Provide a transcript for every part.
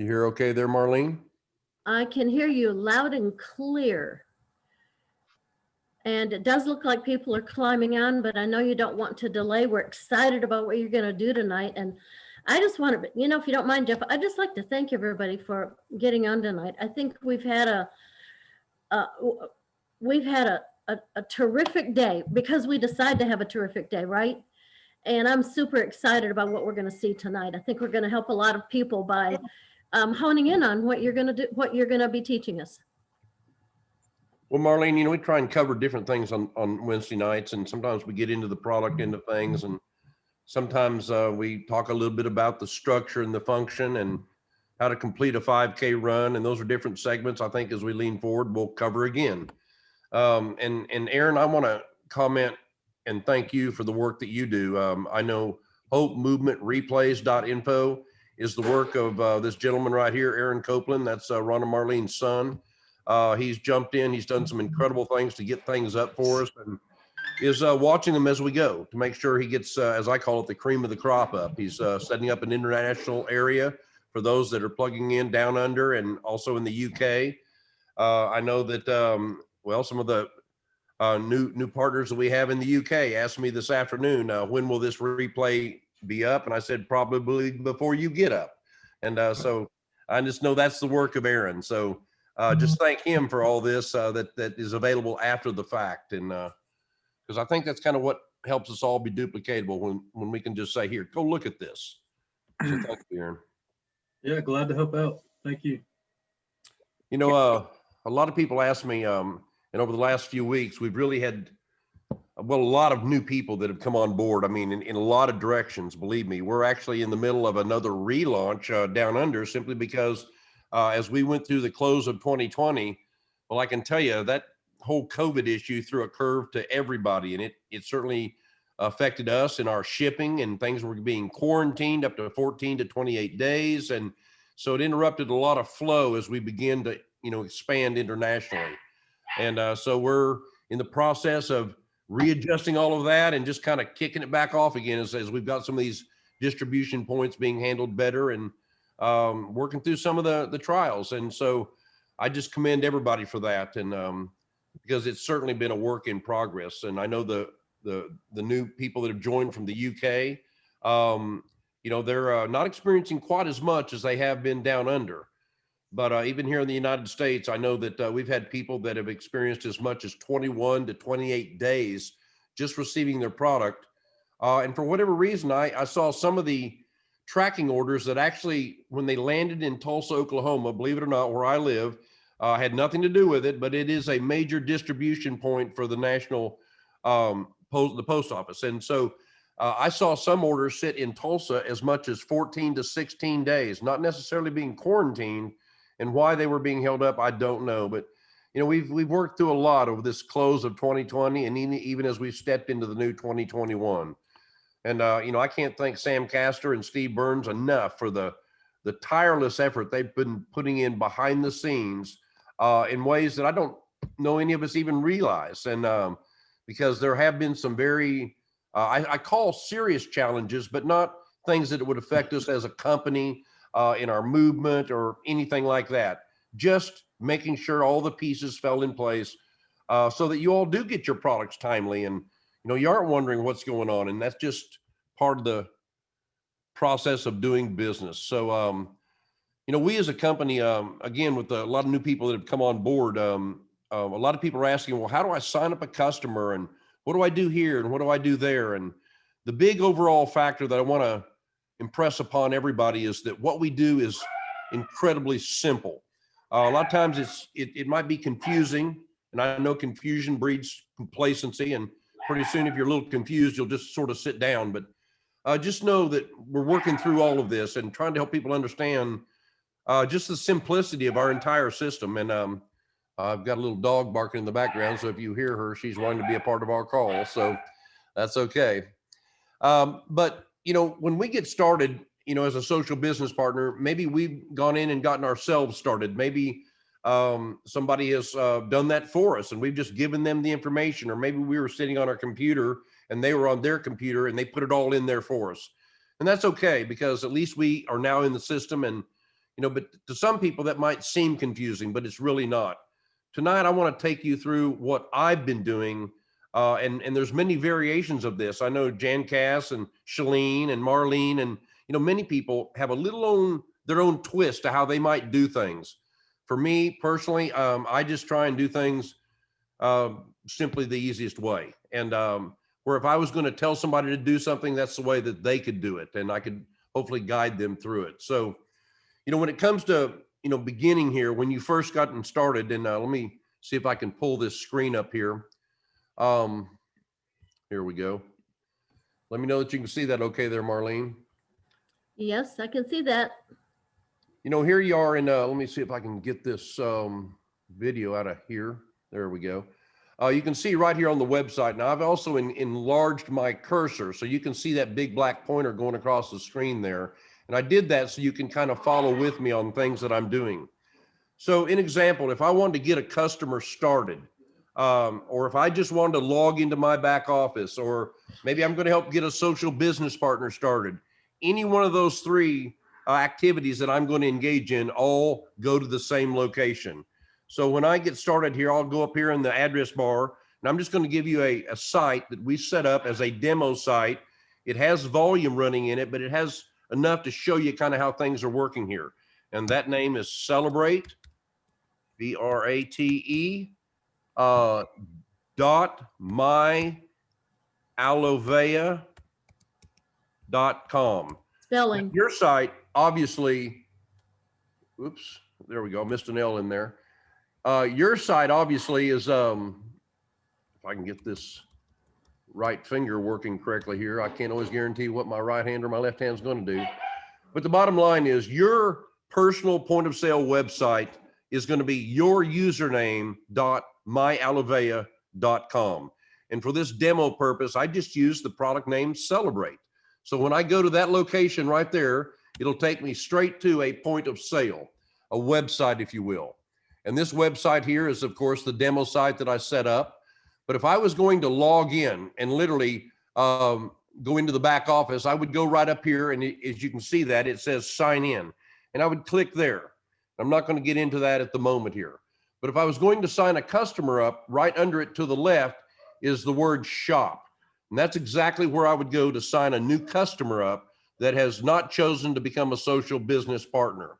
You hear okay there, Marlene? I can hear you loud and clear. And it does look like people are climbing on, but I know you don't want to delay. We're excited about what you're going to do tonight. And I just want to, if you don't mind, Jeff, I'd just like to thank everybody for getting on tonight. I think we've had a a terrific day because we decide to have a terrific day, right? And I'm super excited about what we're going to see tonight. I think we're going to help a lot of people by honing in on what you're going to do, what you're going to be teaching us. Well, Marlene, we try and cover different things on Wednesday nights, and sometimes we get into the product end of things, and sometimes we talk a little bit about the structure and the function and how to complete a 5K run, and those are different segments. I think as we lean forward, we'll cover again. And Aaron, I want to comment and thank you for the work that you do. I know Hope Movement Replays.info is the work of this gentleman right here, Aaron Copeland. That's Ron and Marlene's son. He's jumped in. He's done some incredible things to get things up for us, and is watching them as we go to make sure he gets, as I call it, the cream of the crop up. He's setting up an international area for those that are plugging in down under and also in the UK. I know that, some of the new partners that we have in the UK asked me this afternoon, when will this replay be up? And I said, probably before you get up. And so I just know that's the work of Aaron. So just thank him for all this that is available after the fact. And because I think that's kind of what helps us all be duplicatable when we can just say, here, go look at this. So thank you, Aaron. Yeah, glad to help out. Thank you. A lot of people ask me, and over the last few weeks, we've really had, a lot of new people that have come on board. I mean, in a lot of directions, believe me. We're actually in the middle of another relaunch down under simply because as we went through the close of 2020, well, I can tell you that whole COVID issue threw a curve to everybody, and it certainly affected us in our shipping, and things were being quarantined up to 14 to 28 days. And so it interrupted a lot of flow as we begin to, expand internationally. And so we're in the process of readjusting all of that and just kind of kicking it back off again as we've got some of these distribution points being handled better and working through some of the trials. And so I just commend everybody for that. And because it's certainly been a work in progress. And I know the new people that have joined from the UK, they're not experiencing quite as much as they have been down under. But even here in the United States, I know that we've had people that have experienced as much as 21 to 28 days just receiving their product. And for whatever reason, I saw some of the tracking orders that actually, when they landed in Tulsa, Oklahoma, believe it or not, where I live, had nothing to do with it, but it is a major distribution point for the national the post office. And so I saw some orders sit in Tulsa as much as 14 to 16 days, not necessarily being quarantined. And why they were being held up, I don't know. But we've worked through a lot over this close of 2020, and even as we've stepped into the new 2021. And I can't thank Sam Castor and Steve Burns enough for the tireless effort they've been putting in behind the scenes in ways that I don't know any of us even realize. And because there have been some very, I call serious challenges, but not things that would affect us as a company in our movement or anything like that. Just making sure all the pieces fell in place so that you all do get your products timely, and you aren't wondering what's going on. And that's just part of the process of doing business. So we as a company, again, with a lot of new people that have come on board, a lot of people are asking, well, how do I sign up a customer, and what do I do here, and what do I do there? And the big overall factor that I want to impress upon everybody is that what we do is incredibly simple. A lot of times it might be confusing, and I know confusion breeds complacency, and pretty soon if you're a little confused, you'll just sort of sit down. But just know that we're working through all of this and trying to help people understand just the simplicity of our entire system. And I've got a little dog barking in the background, so if you hear her, she's wanting to be a part of our call, so that's okay. But when we get started, as a social business partner, maybe we've gone in and gotten ourselves started. Maybe somebody has done that for us, and we've just given them the information, or maybe we were sitting on our computer and they were on their computer and they put it all in there for us. And that's okay, because at least we are now in the system, and but to some people that might seem confusing, but it's really not. Tonight, I want to take you through what I've been doing. And there's many variations of this. I know Jan Cass and Shalene and Marlene and, many people have a little their own twist to how they might do things. For me personally, I just try and do things simply the easiest way. And where if I was going to tell somebody to do something, that's the way that they could do it. And I could hopefully guide them through it. So, when it comes to, beginning here, when you first gotten started, and let me see if I can pull this screen up here. Here we go. Let me know that you can see that okay there, Marlene. Yes, I can see that. Here you are in, let me see if I can get this video out of here. There we go. You can see right here on the website. Now I've also enlarged my cursor so you can see that big black pointer going across the screen there. And I did that so you can kind of follow with me on things that I'm doing. So in example, if I wanted to get a customer started, or if I just wanted to log into my back office, or maybe I'm going to help get a social business partner started, any one of those three activities that I'm going to engage in all go to the same location. So when I get started here, I'll go up here in the address bar, and I'm just going to give you a site that we set up as a demo site. It has volume running in it, but it has enough to show you kind of how things are working here. And that name is Celebrate, VRATE, .myalovéa.com. Spelling. Your site, obviously, oops, there we go, missed an L in there. Your site obviously is, if I can get this right finger working correctly here, I can't always guarantee what my right hand or my left hand is going to do. But the bottom line is your personal point of sale website is going to be your username .myalovéa.com. And for this demo purpose, I just use the product name Celebrate. So when I go to that location right there, it'll take me straight to a point of sale, a website, if you will. And this website here is, of course, the demo site that I set up. But if I was going to log in and literally go into the back office, I would go right up here. And as you can see that, it says sign in. And I would click there. I'm not going to get into that at the moment here. But if I was going to sign a customer up, right under it to the left is the word shop. And that's exactly where I would go to sign a new customer up that has not chosen to become a social business partner.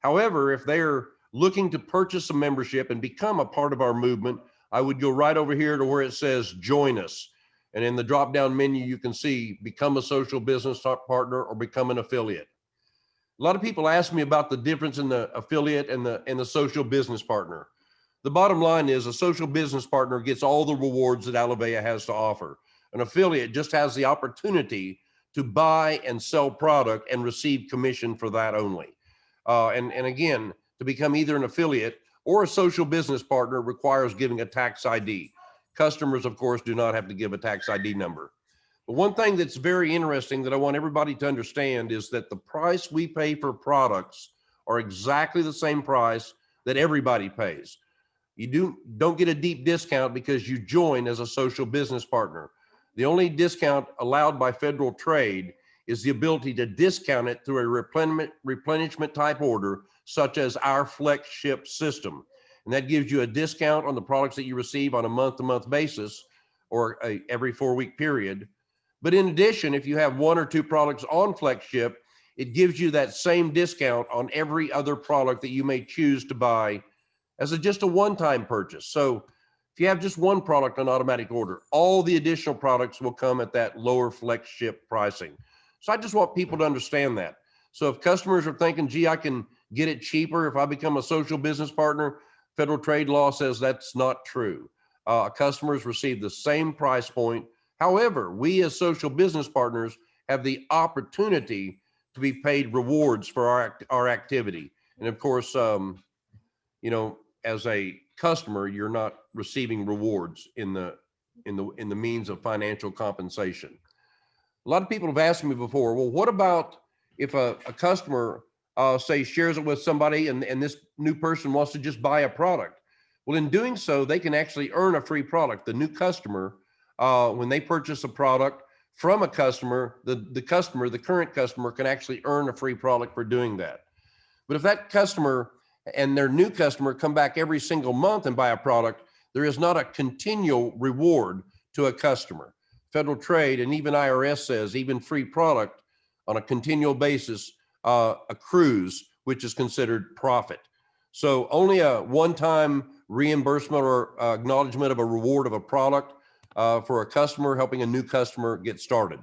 However, if they're looking to purchase a membership and become a part of our movement, I would go right over here to where it says join us. And in the drop-down menu, you can see become a social business partner or become an affiliate. A lot of people ask me about the difference in the affiliate and the social business partner. The bottom line is a social business partner gets all the rewards that Alovéa has to offer. An affiliate just has the opportunity to buy and sell product and receive commission for that only. And again, to become either an affiliate or a social business partner requires giving a tax ID. Customers, of course, do not have to give a tax ID number. But one thing that's very interesting that I want everybody to understand is that the price we pay for products are exactly the same price that everybody pays. You don't get a deep discount because you join as a social business partner. The only discount allowed by federal trade is the ability to discount it through a replenishment type order, such as our Flex Ship system. And that gives you a discount on the products that you receive on a month-to-month basis or every 4-week period. But in addition, if you have 1 or 2 products on Flex Ship, it gives you that same discount on every other product that you may choose to buy as just a one-time purchase. So if you have just one product on automatic order, all the additional products will come at that lower Flex Ship pricing. So I just want people to understand that. So if customers are thinking, gee, I can get it cheaper if I become a social business partner, federal trade law says that's not true. Customers receive the same price point. However, we as social business partners have the opportunity to be paid rewards for our activity. And of course, as a customer, you're not receiving rewards in the means of financial compensation. A lot of people have asked me before, well, what about if a customer say shares it with somebody and this new person wants to just buy a product? Well, in doing so, they can actually earn a free product. The new customer, when they purchase a product from a customer, the current customer can actually earn a free product for doing that. But if that customer and their new customer come back every single month and buy a product, there is not a continual reward to a customer. Federal Trade and even IRS says even free product on a continual basis accrues, which is considered profit. So only a one-time reimbursement or acknowledgement of a reward of a product for a customer, helping a new customer get started.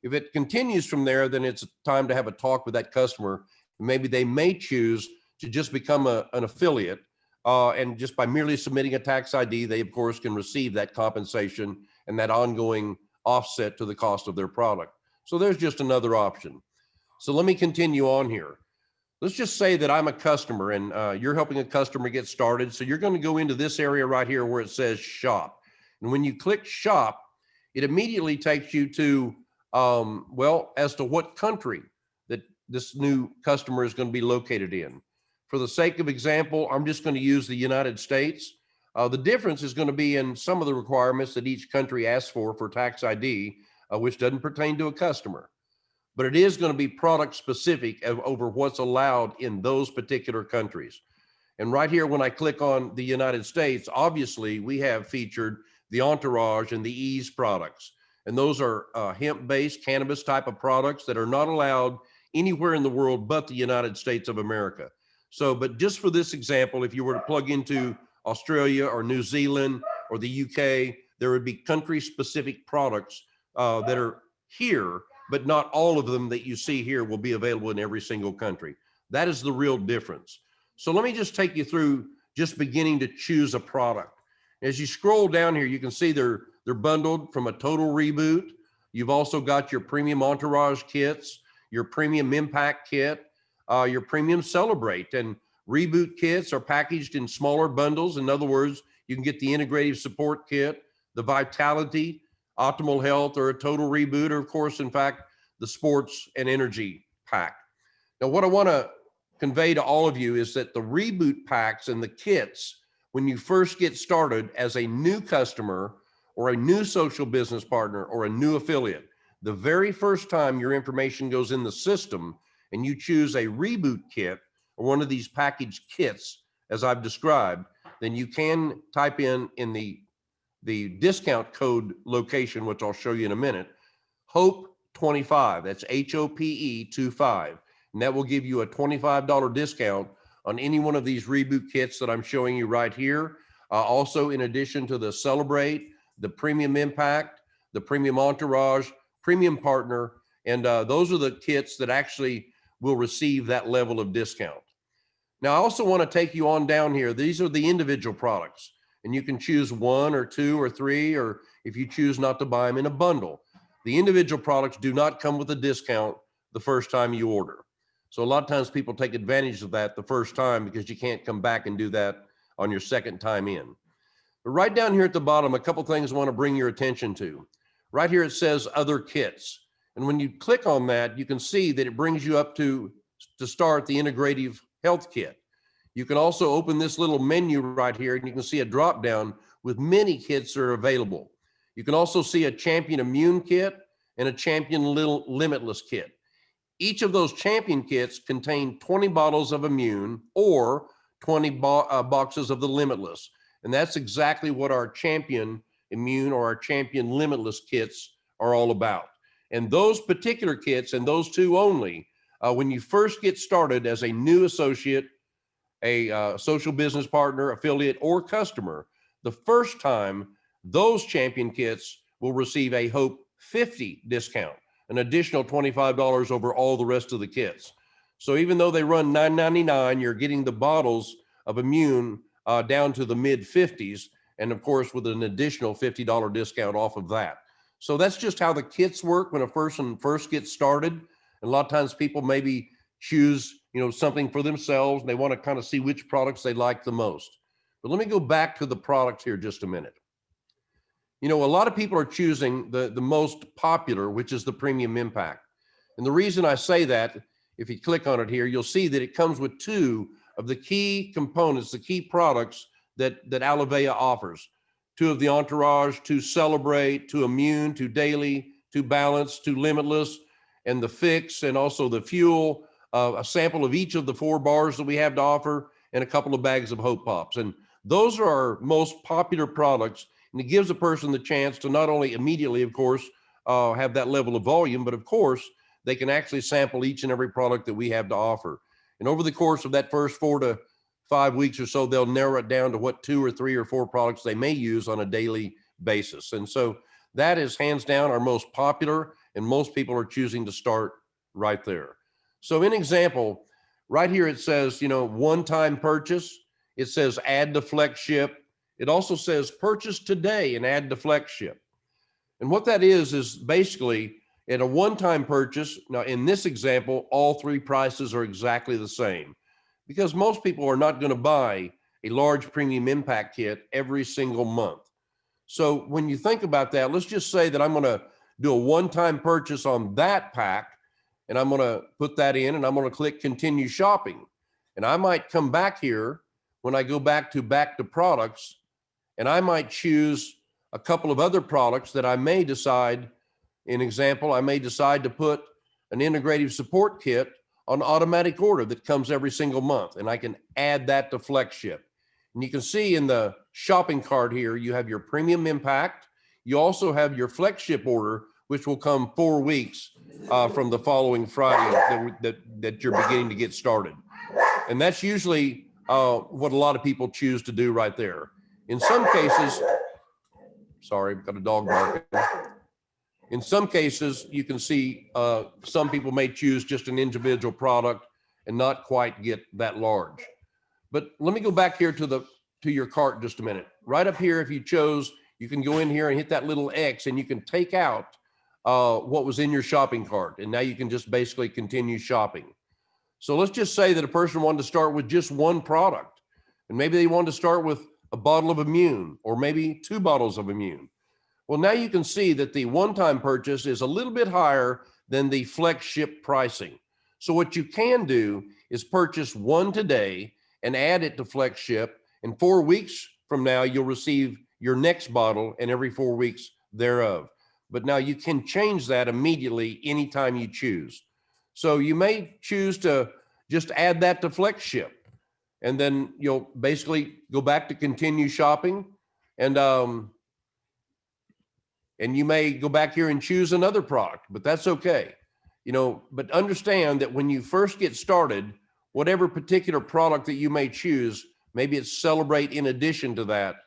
If it continues from there, then it's time to have a talk with that customer. Maybe they may choose to just become an affiliate, and just by merely submitting a tax ID, they of course can receive that compensation and that ongoing offset to the cost of their product. So there's just another option. So let me continue on here. Let's just say that I'm a customer and you're helping a customer get started. So you're going to go into this area right here where it says shop. And when you click shop, it immediately takes you to, well, as to what country that this new customer is going to be located in. For the sake of example, I'm just going to use the United States. The difference is going to be in some of the requirements that each country asks for tax ID, which doesn't pertain to a customer. But it is going to be product specific over what's allowed in those particular countries. And right here, when I click on the United States, obviously we have featured the Entourage and the Ease products. And those are hemp-based cannabis type of products that are not allowed anywhere in the world but the United States of America. So, but just for this example, if you were to plug into Australia or New Zealand or the UK, there would be country-specific products that are here, but not all of them that you see here will be available in every single country. That is the real difference. So let me just take you through just beginning to choose a product. As you scroll down here, you can see they're bundled from a total reboot. You've also got your premium Entourage kits, your premium Impact kit, your premium Celebrate, and reboot kits are packaged in smaller bundles. In other words, you can get the integrative support kit, the Vitality, Optimal Health, or a total reboot, or of course, in fact, the sports and energy pack. Now, what I want to convey to all of you is that the reboot packs and the kits, when you first get started as a new customer or a new social business partner or a new affiliate, the very first time your information goes in the system and you choose a reboot kit or one of these packaged kits, as I've described, then you can type in the discount code location, which I'll show you in a minute, HOPE25, that's HOPE 25. And that will give you a $25 discount on any one of these reboot kits that I'm showing you right here. Also, in addition to the Celebrate, the Premium Impact, the Premium Entourage, Premium Partner, and those are the kits that actually will receive that level of discount. Now, I also want to take you on down here. These are the individual products, and you can choose one or two or three, or if you choose not to buy them in a bundle. The individual products do not come with a discount the first time you order. So a lot of times people take advantage of that the first time because you can't come back and do that on your second time in. But right down here at the bottom, a couple things I want to bring your attention to. Right here it says other kits. And when you click on that, you can see that it brings you up to start the integrative health kit. You can also open this little menu right here and you can see a drop down with many kits that are available. You can also see a Champion Immune kit and a Champion Limitless kit. Each of those Champion kits contain 20 bottles of Immune or 20 boxes of the Limitless. And that's exactly what our Champion Immune or our Champion Limitless kits are all about. And those particular kits, and those two only, when you first get started as a new associate, a social business partner, affiliate, or customer, the first time, those Champion kits will receive a HOPE 50 discount, an additional $25 over all the rest of the kits. So even though they run $9.99, you're getting the bottles of Immune down to the mid 50s, and of course with an additional $50 discount off of that. So that's just how the kits work when a person first gets started. And a lot of times people maybe choose, something for themselves, and they want to kind of see which products they like the most. But let me go back to the products here just a minute. A lot of people are choosing the most popular, which is the Premium Impact. And the reason I say that, if you click on it here, you'll see that it comes with two of the key components, the key products that Alovéa offers. Two of the Entourage, two Celebrate, two Immune, two Daily, two Balance, two Limitless, and the Fix, and also the Fuel. a sample of each of the 4 bars that we have to offer, and a couple of bags of Hope Pops. And those are our most popular products. And it gives a person the chance to not only immediately, of course, have that level of volume, but of course, they can actually sample each and every product that we have to offer. And over the course of that first 4 to 5 weeks or so, they'll narrow it down to what 2 or 3 or 4 products they may use on a daily basis. And so that is hands down our most popular, and most people are choosing to start right there. So in example, right here, it says, one-time purchase. It says add to flex ship. It also says purchase today and add to flex ship. And what that is basically at a one-time purchase. Now, in this example, all 3 prices are exactly the same, because most people are not going to buy a large premium impact kit every single month. So when you think about that, let's just say that I'm going to do a one-time purchase on that pack, and I'm going to put that in, and I'm going to click continue shopping. And I might come back here when I go back to products, and I might choose a couple of other products that I may decide. In example, I may decide to put an integrative support kit on automatic order that comes every single month, and I can add that to flex ship. And you can see in the shopping cart here, you have your premium impact. You also have your flex ship order, which will come 4 weeks from the following Friday that you're beginning to get started. And that's usually what a lot of people choose to do right there. In some cases, sorry, I've got a dog barking. In some cases, you can see some people may choose just an individual product and not quite get that large. But let me go back here to your cart just a minute. Right up here, if you chose, you can go in here and hit that little X, and you can take out what was in your shopping cart. And now you can just basically continue shopping. So let's just say that a person wanted to start with just one product, and maybe they wanted to start with a bottle of Immune, or maybe 2 bottles of Immune. Well, now you can see that the one-time purchase is a little bit higher than the flex ship pricing. So what you can do is purchase one today and add it to flex ship. And 4 weeks from now, you'll receive your next bottle, and every 4 weeks thereof. But now you can change that immediately anytime you choose. So you may choose to just add that to flex ship, and then you'll basically go back to continue shopping, and you may go back here and choose another product, but that's okay. But understand that when you first get started, whatever particular product that you may choose, maybe it's Celebrate in addition to that.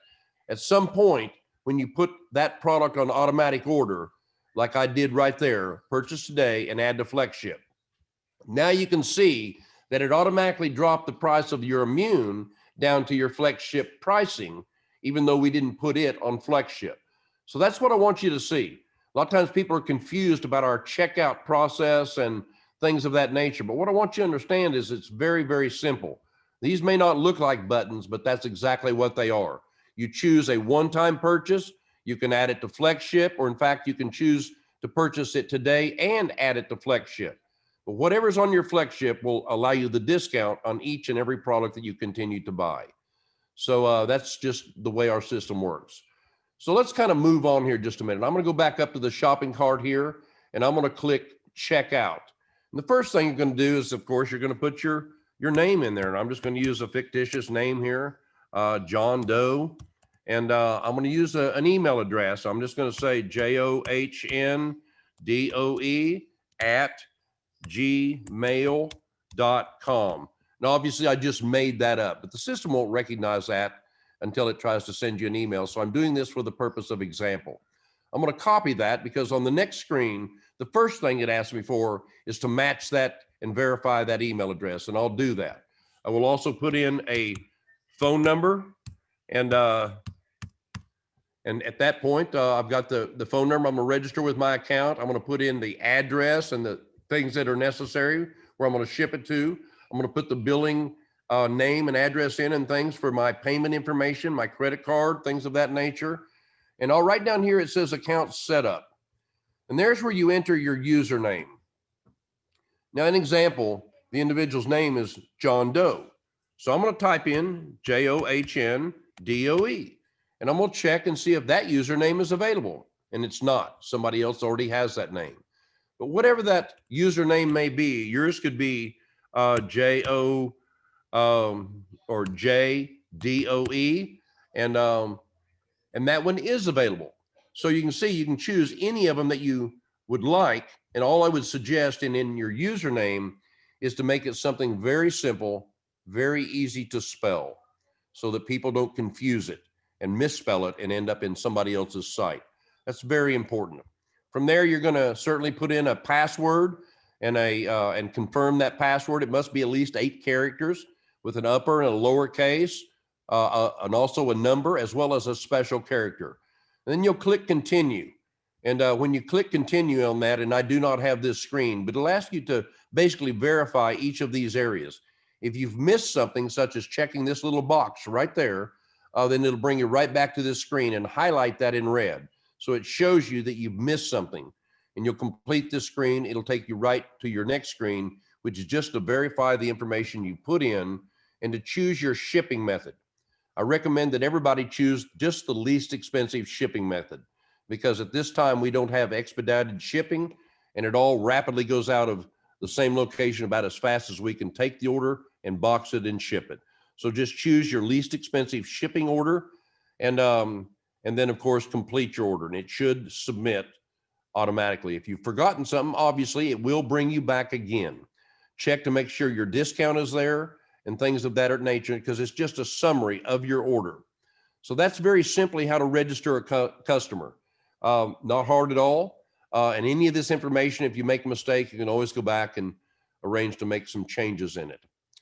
At some point, when you put that product on automatic order, like I did right there, purchase today and add to flex ship. Now you can see that it automatically dropped the price of your Immune down to your flex ship pricing, even though we didn't put it on flex ship. So that's what I want you to see. A lot of times people are confused about our checkout process and things of that nature. But what I want you to understand is it's very, very simple. These may not look like buttons, but that's exactly what they are. You choose a one-time purchase. You can add it to flex ship, or in fact, you can choose to purchase it today and add it to flex ship. But whatever's on your flex ship will allow you the discount on each and every product that you continue to buy. So that's just the way our system works. So let's kind of move on here just a minute. I'm going to go back up to the shopping cart here, and I'm going to click checkout. And the first thing you're going to do is, of course, you're going to put your name in there. And I'm just going to use a fictitious name here, John Doe. And I'm going to use an email address. I'm just going to say johndoe@gmail.com. Now, obviously, I just made that up, but the system won't recognize that until it tries to send you an email. So I'm doing this for the purpose of example. I'm going to copy that, because on the next screen, the first thing it asks me for is to match that and verify that email address, and I'll do that. I will also put in a phone number, and at that point, I've got the phone number. I'm going to register with my account. I'm going to put in the address and the things that are necessary where I'm going to ship it to. I'm going to put the billing name and address in and things for my payment information, my credit card, things of that nature. And I'll write down here, it says account setup. And there's where you enter your username. Now, an example, the individual's name is John Doe. So I'm going to type in JOHNDOE, and I'm going to check and see if that username is available. And it's not. Somebody else already has that name. But whatever that username may be, yours could be J-O, or J-D-O-E. And that one is available. So you can see, you can choose any of them that you would like. And all I would suggest in your username is to make it something very simple, very easy to spell, so that people don't confuse it and misspell it and end up in somebody else's site. That's very important. From there, you're going to certainly put in a password and confirm that password. It must be at least 8 characters with an upper and a lowercase, and also a number, as well as a special character. And then you'll click continue. And when you click continue on that, and I do not have this screen, but it'll ask you to basically verify each of these areas. If you've missed something, such as checking this little box right there, then it'll bring you right back to this screen and highlight that in red. So it shows you that you've missed something. And you'll complete this screen. It'll take you right to your next screen, which is just to verify the information you put in and to choose your shipping method. I recommend that everybody choose just the least expensive shipping method, because at this time we don't have expedited shipping, and it all rapidly goes out of the same location about as fast as we can take the order and box it and ship it. So just choose your least expensive shipping order, and then of course complete your order, and it should submit automatically. If you've forgotten something, obviously it will bring you back again. Check to make sure your discount is there and things of that nature, because it's just a summary of your order. So that's very simply how to register a customer. Not hard at all. And any of this information, if you make a mistake, you can always go back and arrange to make some changes in it.